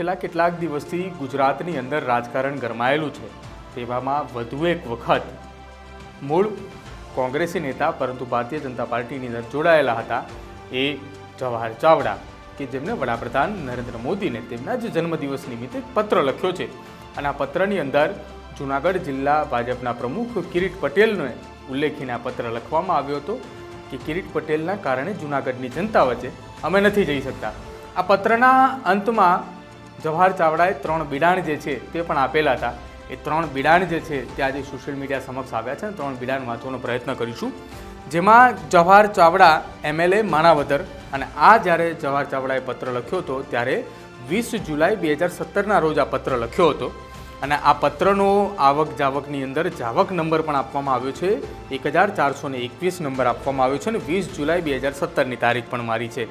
છેલ્લા કેટલાક દિવસથી ગુજરાતની અંદર રાજકારણ ગરમાયેલું છે। તેવામાં વધુ એક વખત મૂળ કોંગ્રેસી નેતા પરંતુ ભારતીય જનતા પાર્ટીની અંદર જોડાયેલા હતા એ જવાહર ચાવડા કે જેમણે વડાપ્રધાન નરેન્દ્ર મોદીને તેમના જ જન્મદિવસ નિમિત્તે પત્ર લખ્યો છે અને આ પત્રની અંદર જૂનાગઢ જિલ્લા ભાજપના પ્રમુખ કિરીટ પટેલને ઉલ્લેખીને આ પત્ર લખવામાં આવ્યો હતો કે કિરીટ પટેલના કારણે જૂનાગઢની જનતા વચ્ચે અમે નથી જઈ શકતા। આ પત્રના અંતમાં જવાહર ચાવડાએ 3 બિડાણ જે છે તે પણ આપેલા હતા। એ 3 બિડાણ જે છે તે આજે સોશિયલ મીડિયા સમક્ષ આવ્યા છે। 3 બિડાણ વાંચવાનો પ્રયત્ન કરીશું, જેમાં જવાહર ચાવડા MLA માણાવદર અને આ જ્યારે જવાહર ચાવડાએ પત્ર લખ્યો હતો ત્યારે 20 જુલાઈ 2017ના રોજ આ પત્ર લખ્યો હતો અને આ પત્રનો આવક જાવકની અંદર જાવક નંબર પણ આપવામાં આવ્યો છે। 1421 નંબર આપવામાં આવ્યો છે અને 20 જુલાઈ 2017ની તારીખ પણ મારી છે।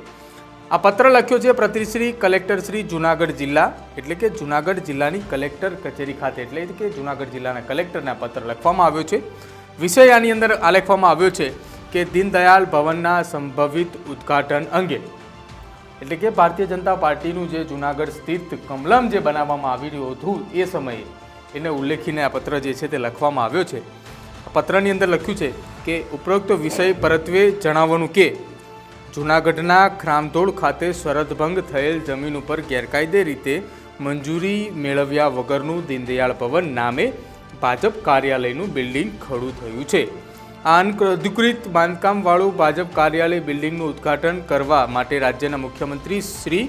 આ પત્ર લખ્યો છે પ્રતિશ્રી કલેક્ટર શ્રી જૂનાગઢ જિલ્લા એટલે કે જૂનાગઢ જિલ્લાની કલેક્ટર કચેરી ખાતે એટલે કે જૂનાગઢ જિલ્લાના કલેક્ટરને આ પત્ર લખવામાં આવ્યો છે। વિષય આની અંદર આલેખવામાં આવ્યો છે કે દીનદયાળ ભવનના સંભવિત ઉદ્ઘાટન અંગે એટલે કે ભારતીય જનતા પાર્ટીનું જે જૂનાગઢ સ્થિત કમલમ જે બનાવવામાં આવી રહ્યું હતું એ સમયે એને ઉલ્લેખીને આ પત્ર જે છે તે લખવામાં આવ્યો છે। પત્રની અંદર લખ્યું છે કે ઉપરોક્ત વિષય પરત્વે જણાવવાનું કે જૂનાગઢના ખામધોળ ખાતે શરતભંગ થયેલ જમીન ઉપર ગેરકાયદે રીતે મંજૂરી મેળવ્યા વગરનું દીનદયાળ ભવન નામે ભાજપ કાર્યાલયનું બિલ્ડિંગ ખડું થયું છે। આ અનધિકૃત બાંધકામવાળું ભાજપ કાર્યાલય બિલ્ડિંગનું ઉદ્ઘાટન કરવા માટે રાજ્યના મુખ્યમંત્રી શ્રી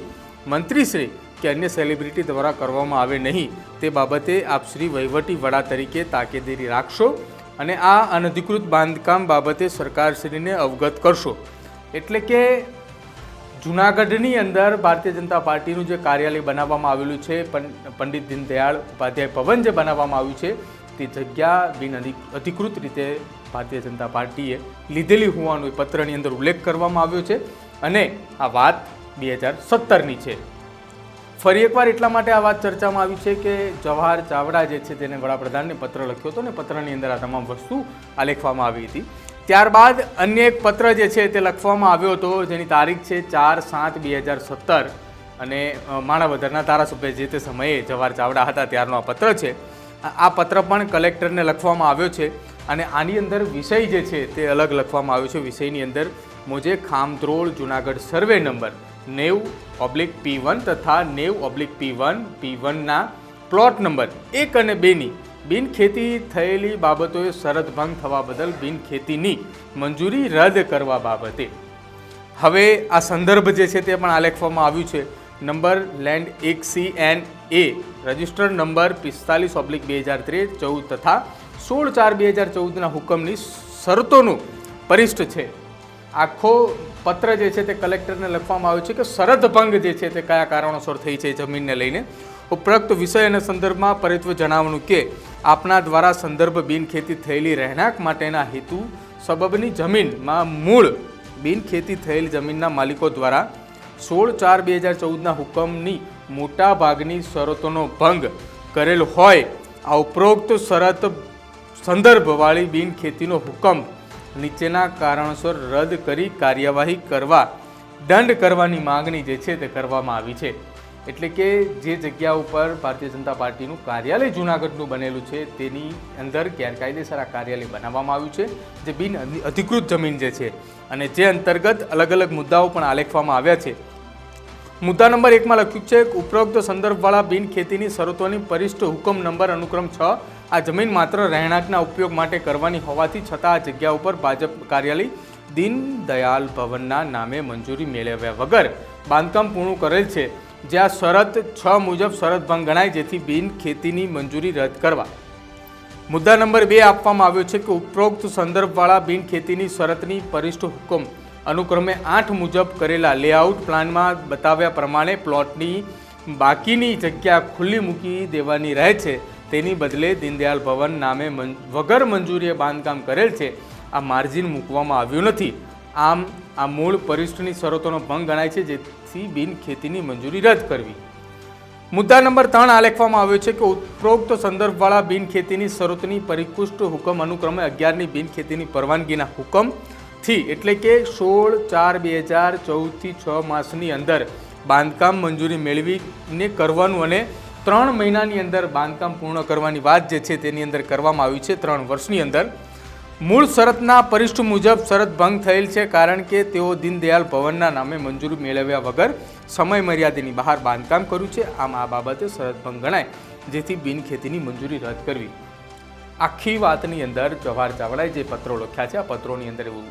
મંત્રીશ્રી કે અન્ય સેલિબ્રિટી દ્વારા કરવામાં આવે નહીં તે બાબતે આપ શ્રી વહીવટી વડા તરીકે તાકેદારી રાખશો અને આ અનધિકૃત બાંધકામ બાબતે સરકારશ્રીને અવગત કરશો। એટલે કે જૂનાગઢની અંદર ભારતીય જનતા પાર્ટીનું જે કાર્યાલય બનાવવામાં આવેલું છે પંડિત દીનદયાળ ઉપાધ્યાય ભવન જે બનાવવામાં આવ્યું છે તે જગ્યા અધિકૃત રીતે ભારતીય જનતા પાર્ટીએ લીધેલી હોવાનો એ પત્રની અંદર ઉલ્લેખ કરવામાં આવ્યો છે અને આ વાત 2017ની છે। ફરી એકવાર એટલા માટે આ વાત ચર્ચામાં આવી છે કે જવાહર ચાવડા જે છે તેને વડાપ્રધાનને પત્ર લખ્યો હતો અને પત્રની અંદર આ તમામ વસ્તુ આલેખવામાં આવી હતી। ત્યારબાદ અન્ય એક પત્ર જે છે તે લખવામાં આવ્યો હતો જેની તારીખ છે 4/7/2017 અને માણાવદરના ધારાસભ્ય જે તે સમયે જવાહર ચાવડા હતા ત્યારનો આ પત્ર છે। આ પત્ર પણ કલેક્ટરને લખવામાં આવ્યો છે અને આની અંદર વિષય જે છે તે અલગ લખવામાં આવ્યો છે। વિષયની અંદર મોજે ખામધ્રોળ જૂનાગઢ સર્વે નંબર 90/P1 તથા 90/P1ના પ્લોટ નંબર 1 અને 2ની બિનખેતી થયેલી બાબતોએ શરતભંગ થવા બદલ બિનખેતીની મંજૂરી રદ કરવા બાબતે હવે આ સંદર્ભ જે છે તે પણ આલેખવામાં આવ્યું છે। Number land 1CNA registered number 45/2013 તથા 16/4/2014ના હુકમની શરતોનું પરિષ્ઠ છે। આખો પત્ર જે છે તે કલેક્ટરને લખવામાં આવ્યો છે કે શરતભંગ જે છે તે કયા કારણોસર થઈ છે જમીનને લઈને। ઉપરોક્ત વિષય અને સંદર્ભમાં પરિત્વ જણાવવાનું કે આપના દ્વારા સંદર્ભ બિનખેતી થયેલી રહેણાંક માટેના હેતુ સબબની જમીનમાં મૂળ બિનખેતી થયેલ જમીનના માલિકો દ્વારા 16/4/2014ના હુકમની મોટા ભાગની શરતોનો ભંગ કરેલ હોય આ ઉપરોક્ત શરત સંદર્ભવાળી બિનખેતીનો હુકમ નીચેના કારણોસર રદ કરી કાર્યવાહી કરવા દંડ કરવાની માંગણી જે છે તે કરવામાં આવી છે। એટલે કે જે જગ્યા ઉપર ભારતીય જનતા પાર્ટીનું કાર્યાલય જૂનાગઢનું બનેલું છે તેની અંદર ગેરકાયદેસર આ કાર્યાલય બનાવવામાં આવ્યું છે જે બિન અધિકૃત જમીન જે છે અને જે અંતર્ગત અલગ અલગ મુદ્દાઓ પણ આલેખવામાં આવ્યા છે। મુદ્દા નંબર 1માં લખ્યું છે ઉપરોક્ત સંદર્ભવાળા બિનખેતીની શરતોની પરિષ્ઠ હુકમ નંબર અનુક્રમ 6 આ જમીન માત્ર રહેણાંકના ઉપયોગ માટે કરવાની હોવાથી છતાં આ જગ્યા ઉપર ભાજપ કાર્યાલય દીનદયાળ ભવનના નામે મંજૂરી મેળવ્યા વગર બાંધકામ પૂર્ણ કરેલ છે જ્યાં શરત 6 મુજબ શરતભંગ ગણાય જેથી બિનખેતીની મંજૂરી રદ કરવા। મુદ્દા નંબર 2 આપવામાં આવ્યો છે કે ઉપરોક્ત સંદર્ભવાળા બિનખેતીની શરતની પરિષ્ઠ હુકમ અનુક્રમે 8 મુજબ કરેલા લેઆઉટ પ્લાનમાં બતાવ્યા પ્રમાણે પ્લોટની બાકીની જગ્યા ખુલ્લી મૂકી દેવાની રહે છે તેની બદલે દીનદયાળ ભવન નામે વગર મંજૂરીએ બાંધકામ કરેલ છે આ માર્જિન મૂકવામાં આવ્યું નથી। આમ આ મૂળ પરિષ્ઠની શરતોનો ભંગ ગણાય છે જેથી બિનખેતીની મંજૂરી રદ કરવી। મુદ્દા નંબર 3 આલેખવામાં આવ્યો છે કે ઉપરોક્ત સંદર્ભવાળા બિનખેતીની શરતોની પરિપુષ્ટ હુકમ અનુક્રમે 11ની બિનખેતીની પરવાનગીના હુકમથી એટલે કે 16/4/2014થી 6 માસની અંદર બાંધકામ મંજૂરી મેળવીને કરવાનું અને 3 મહિનાની અંદર બાંધકામ પૂર્ણ કરવાની વાત જે છે તેની અંદર કરવામાં આવી છે 3 વર્ષની અંદર. મૂળ શરતના પરિશિષ્ટ મુજબ શરત ભંગ થયેલ છે કારણ કે તેઓ દીનદયાળ ભવનના નામે મંજૂરી મેળવ્યા વગર સમય મર્યાદાની બહાર બાંધકામ કર્યું છે. આમ આ બાબતે શરત ભંગ ગણાય, જેથી બિનખેતીની મંજૂરી રદ કરવી. આખી વાતની અંદર જવાહર ચાવડાએ જે પત્રો લખ્યા છે આ પત્રોની અંદર એવું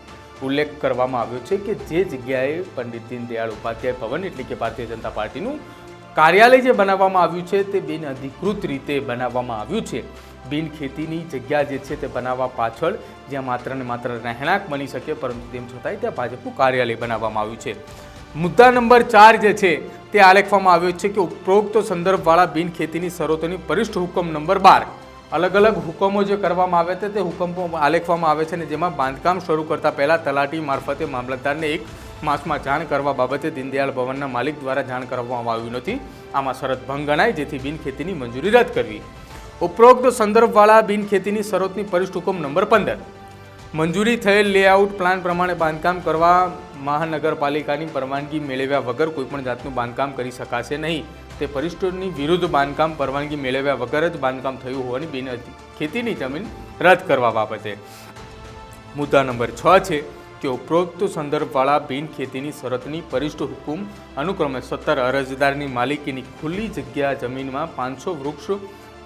ઉલ્લેખ કરવામાં આવ્યો છે કે જે જગ્યાએ પંડિત દીનદયાળ ઉપાધ્યાય ભવન એટલે કે ભારતીય જનતા પાર્ટીનું કાર્યાલય જે બનાવવામાં આવ્યું છે તે બિન અધિકૃત રીતે બનાવવામાં આવ્યું છે. બિનખેતીની જગ્યા જે છે તે બનાવવા પાછળ જ્યાં માત્ર ને માત્ર રહેણાંક બની શકે, પરંતુ તેમ છતાંય ત્યાં ભાજપનું કાર્યાલય બનાવવામાં આવ્યું છે. મુદ્દા નંબર 4 જે છે તે આલેખવામાં આવ્યો છે કે ઉપરોક્ત સંદર્ભવાળા બિનખેતીની શરતોની પરિશિષ્ટ હુકમ નંબર 12 અલગ અલગ હુકમો જે કરવામાં આવે છે તે હુકમો આલેખવામાં આવે છે ને જેમાં બાંધકામ શરૂ કરતા પહેલાં તલાટી મારફતે મામલતદારને 1 માસમાં જાણ કરવા બાબતે દીનદયાળ ભવનના માલિક દ્વારા જાણ કરવામાં આવ્યું નથી. આમાં શરત ભંગ ગણાય, જેથી બિનખેતીની મંજૂરી રદ કરવી. ઉપરોક્ત સંદર્ભવાળા બિનખેતીની શરતની પરિશિષ્ટ હુકમ નંબર 15 મંજૂરી થયેલ લેઆઉટ પ્લાન પ્રમાણે બાંધકામ કરવા મહાનગરપાલિકાની પરવાનગી મેળવ્યા વગર કોઈપણ જાતનું બાંધકામ કરી શકાશે નહીં. તે પરિશિષ્ટની વિરુદ્ધ બાંધકામ પરવાનગી મેળવ્યા વગર જ બાંધકામ થયું હોવાની બિનખેતીની જમીન રદ કરવા બાબતે. મુદ્દા નંબર 6 છે કે ઉપરોક્ત સંદર્ભવાળા બિનખેતીની શરતની પરિશિષ્ટ હુકમ અનુક્રમે 17 અરજદારની માલિકીની ખુલ્લી જગ્યા જમીનમાં 500 વૃક્ષ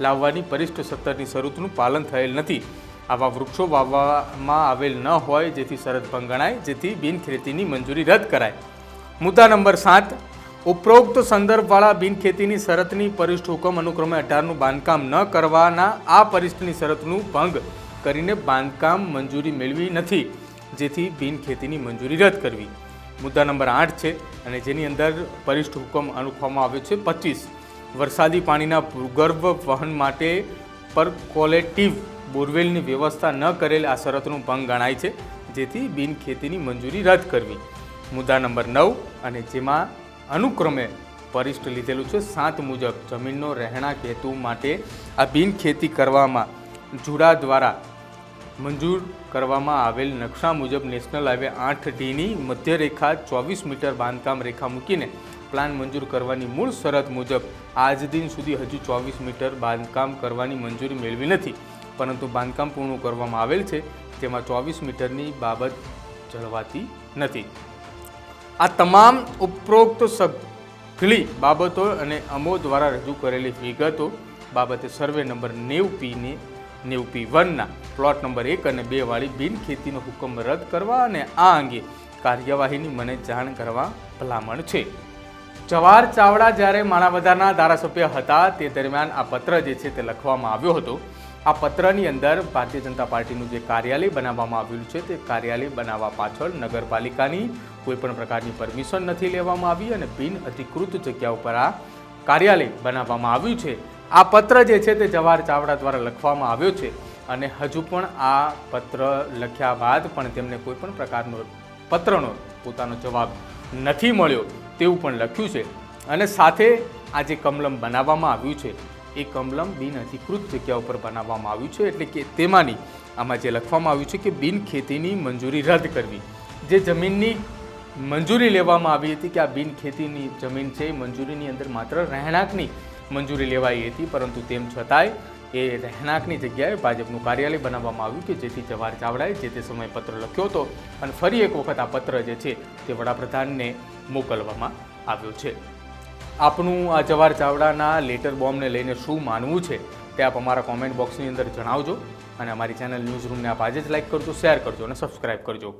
લાવવાની પરિશિષ્ટ 17ની શરતનું પાલન થયેલ નથી. આવા વૃક્ષો વાવવામાં આવેલ ન હોય, જેથી શરત ભંગ ગણાય, જેથી બિનખેતીની મંજૂરી રદ કરાય. મુદ્દા નંબર 7 ઉપરોક્ત સંદર્ભવાળા બિનખેતીની શરતની પરિશિષ્ટ હુકમ અનુક્રમે 18નું બાંધકામ ન કરવાના આ પરિશિષ્ટની શરતનું ભંગ કરીને બાંધકામ મંજૂરી મેળવી નથી, જેથી બિનખેતીની મંજૂરી રદ કરવી. મુદ્દા નંબર 8 છે અને જેની અંદર પરિશિષ્ટ હુકમ અનુખવામાં આવ્યો છે 25 વરસાદી પાણીના ભૂગર્ભ વહન માટે પરકોલેટિવ બોરવેલની વ્યવસ્થા ન કરેલ આ શરતનું ભંગ ગણાય છે, જેથી બિનખેતીની મંજૂરી રદ કરવી. મુદ્દા નંબર 9 અને જેમાં અનુક્રમે પરિશિષ્ટ લીધેલું છે 7 મુજબ જમીનનો રહેણાંક હેતુ માટે આ બિનખેતી કરવામાં જુડા દ્વારા મંજૂર કરવામાં આવેલ નકશા મુજબ નેશનલ હાઈવે 8Dની મધ્યરેખા 24 મીટર બાંધકામ રેખા મૂકીને પ્લાન મંજૂર કરવાની મૂળ શરત મુજબ આજ દિન સુધી હજુ 24 મીટર બાંધકામ કરવાની મંજૂરી મેળવી નથી, પરંતુ બાંધકામ પૂર્ણ કરવામાં આવેલ છે તેમાં 24 મીટરની બાબત જળવાતી નથી. આ તમામ ઉપરોક્ત સઘળી બાબતો અને અમો દ્વારા રજૂ કરેલી વિગતો બાબતે સર્વે નંબર 90P1ના પ્લોટ નંબર 1 અને 2 વાળી બિનખેતીનો હુકમ રદ કરવા અને આ અંગે કાર્યવાહીની મને જાણ કરવા ભલામણ છે. જવાહર ચાવડા જ્યારે માણાવદરના ધારાસભ્ય હતા તે દરમિયાન આ પત્ર જે છે તે લખવામાં આવ્યો હતો. આ પત્રની અંદર ભારતીય જનતા પાર્ટીનું જે કાર્યાલય બનાવવામાં આવેલું છે તે કાર્યાલય બનાવવા પાછળ નગરપાલિકાની કોઈપણ પ્રકારની પરમિશન નથી લેવામાં આવી અને બિન અધિકૃત જગ્યા ઉપર આ કાર્યાલય બનાવવામાં આવ્યું છે. આ પત્ર જે છે તે જવાહર ચાવડા દ્વારા લખવામાં આવ્યો છે અને હજુ પણ આ પત્ર લખ્યા બાદ પણ તેમને કોઈપણ પ્રકારનો પત્રનો પોતાનો જવાબ નથી મળ્યો તેવું પણ લખ્યું છે. અને સાથે આ જે કમલમ બનાવવામાં આવ્યું છે એ કમલમ બિન અધિકૃત જગ્યા ઉપર બનાવવામાં આવ્યું છે, એટલે કે તેમાંની આમાં જે લખવામાં આવ્યું છે કે બિનખેતીની મંજૂરી રદ કરવી. જે જમીનની મંજૂરી લેવામાં આવી હતી કે આ બિનખેતીની જમીન છે એ મંજૂરીની અંદર માત્ર રહેણાંકની મંજૂરી લેવાઈ હતી, પરંતુ તેમ છતાંય એ રહેણાંકની જગ્યાએ ભાજપનું કાર્યાલય બનાવવામાં આવ્યું કે જેથી જવાહર ચાવડાએ જે તે સમયે પત્ર લખ્યો હતો અને ફરી એક વખત આ પત્ર જે છે તે વડાપ્રધાનને મોકલવામાં આવ્યો છે. આપનું આ જવાહર ચાવડાના લેટર બોમ્બને લઈને શું માનવું છે તે આપ અમારા કોમેન્ટ બોક્સની અંદર જણાવજો અને અમારી ચેનલ ન્યૂઝ રૂમને આપ આજે જ લાઇક કરજો, શેર કરજો અને સબસ્ક્રાઇબ કરજો.